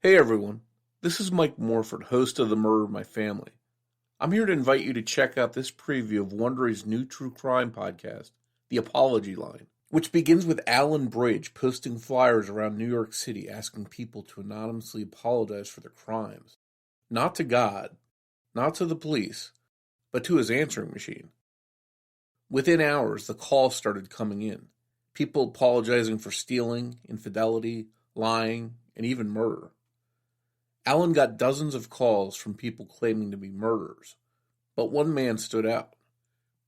Hey everyone, this is Mike Morford, host of The Murder of My Family. I'm here to invite you to check out this preview of Wondery's new true crime podcast, The Apology Line, which begins with Alan Bridge posting flyers around New York City asking people to anonymously apologize for their crimes. Not to God, not to the police, but to his answering machine. Within hours, the calls started coming in. People apologizing for stealing, infidelity, lying, and even murder. Alan got dozens of calls from people claiming to be murderers, but one man stood out.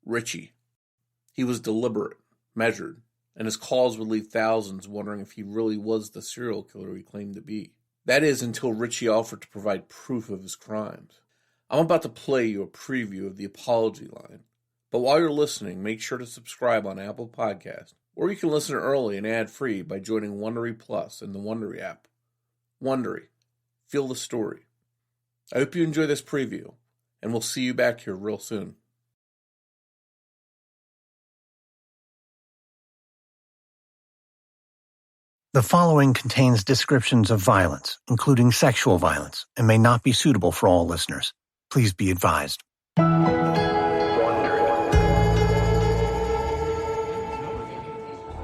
Richie. He was deliberate, measured, and his calls would leave thousands wondering if he really was the serial killer he claimed to be. That is, until Richie offered to provide proof of his crimes. I'm about to play you a preview of The Apology Line, but while you're listening, make sure to subscribe on Apple Podcasts, or you can listen early and ad-free by joining Wondery Plus in the Wondery app. Wondery. Feel the story. I hope you enjoy this preview, and we'll see you back here real soon. The following contains descriptions of violence, including sexual violence, and may not be suitable for all listeners. Please be advised.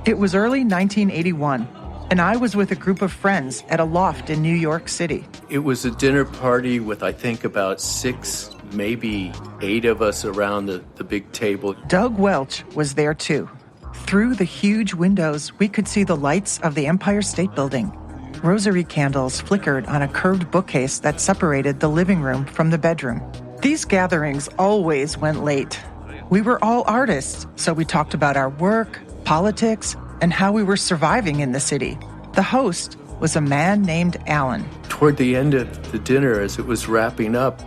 It was early 1981, and I was with a group of friends at a loft in New York City. It was a dinner party with, I think, about 6, maybe 8 of us around the big table. Doug Welch was there too. Through the huge windows, we could see the lights of the Empire State Building. Rosary candles flickered on a curved bookcase that separated the living room from the bedroom. These gatherings always went late. We were all artists, so we talked about our work, politics, and how we were surviving in the city. The host was a man named Alan. Toward the end of the dinner, as it was wrapping up,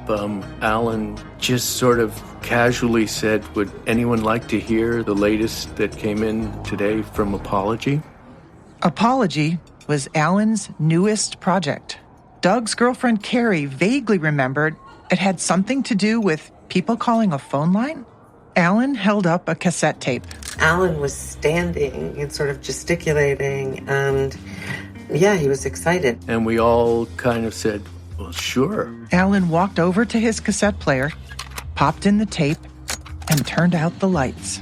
Alan just sort of casually said, "Would anyone like to hear the latest that came in today from Apology?" Apology was Alan's newest project. Doug's girlfriend Carrie vaguely remembered it had something to do with people calling a phone line. Alan held up a cassette tape. Alan was standing and sort of gesticulating, and yeah, he was excited. And we all kind of said, "Well, sure." Alan walked over to his cassette player, popped in the tape, and turned out the lights.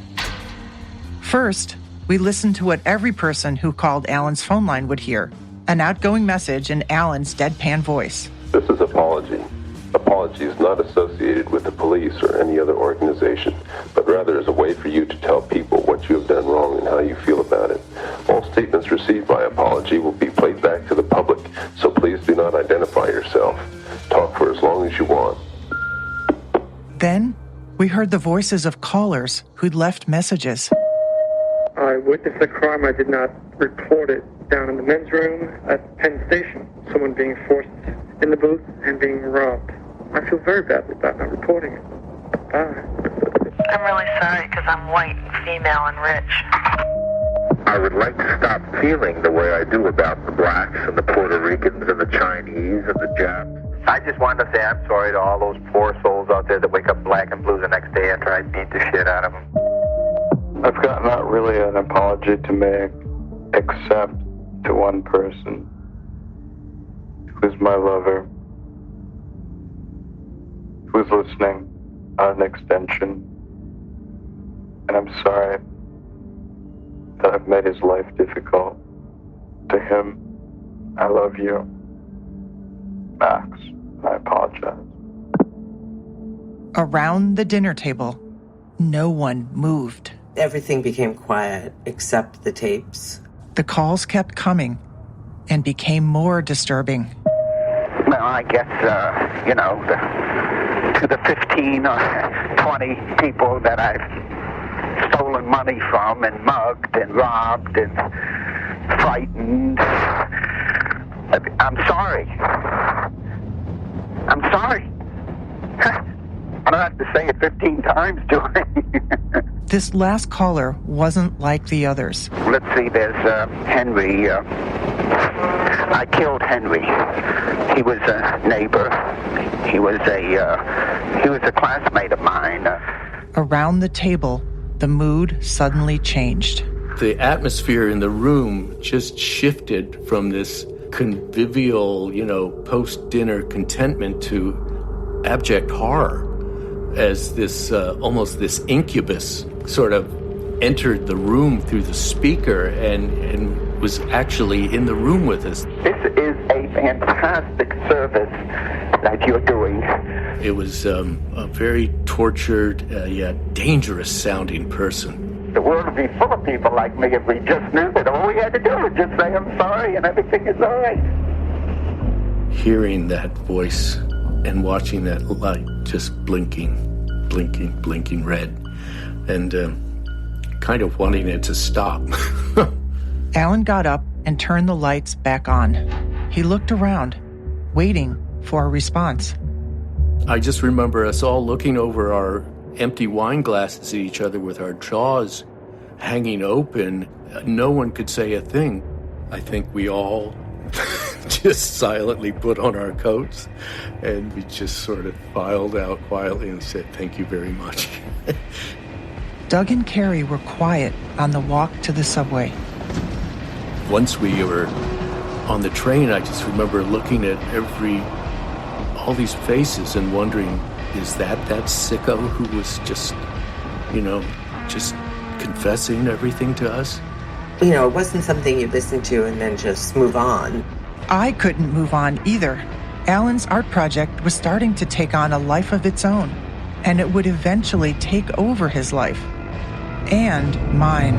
First, we listened to what every person who called Alan's phone line would hear, an outgoing message in Alan's deadpan voice. This is Apology. Apology is not associated with the police or any other organization, but rather is a way for you to tell people what you have done wrong and how you feel about it. All statements received by Apology will be played back to the public, so please do not identify yourself. Talk for as long as you want. Then, we heard the voices of callers who'd left messages. I witnessed a crime. I did not report it down in the men's room at Penn Station. Someone being forced in the booth and being robbed. I feel very badly about not reporting it. Bye. I'm really sorry because I'm white and female and rich. I would like to stop feeling the way I do about the blacks and the Puerto Ricans and the Chinese and the Japs. I just wanted to say I'm sorry to all those poor souls out there that wake up black and blue the next day after I beat the shit out of them. I've got not really an apology to make, except to one person, who's my lover, who's listening on an extension, and I'm sorry that I've made his life difficult. To him, I love you, Max. I apologize. Around the dinner table, no one moved. Everything became quiet except the tapes. The calls kept coming and became more disturbing. Well, I guess, to the 15 or 20 people that I've stolen money from and mugged and robbed and frightened, I'm sorry. I'm sorry. I don't have to say it 15 times, do I? This last caller wasn't like the others. Let's see, there's Henry. I killed Henry. He was a neighbor. He was a classmate of mine. Around the table, the mood suddenly changed. The atmosphere in the room just shifted from this convivial, post-dinner contentment to abject horror as this almost this incubus sort of entered the room through the speaker and was actually in the room with us. This is a fantastic service that you're doing. It was a very tortured, yet dangerous-sounding person. The world would be full of people like me if we just knew that all we had to do was just say, I'm sorry, and everything is all right. Hearing that voice and watching that light just blinking red, and kind of wanting it to stop. Alan got up and turned the lights back on. He looked around, waiting for a response. I just remember us all looking over our empty wine glasses at each other with our jaws hanging open. No one could say a thing. I think we all just silently put on our coats and we just sort of filed out quietly and said, thank you very much. Doug and Carrie were quiet on the walk to the subway. Once we were on the train, I just remember looking at all these faces and wondering, is that sicko who was just confessing everything to us? It wasn't something you listen to and then just move on. I couldn't move on either. Alan's art project was starting to take on a life of its own, and it would eventually take over his life. And mine.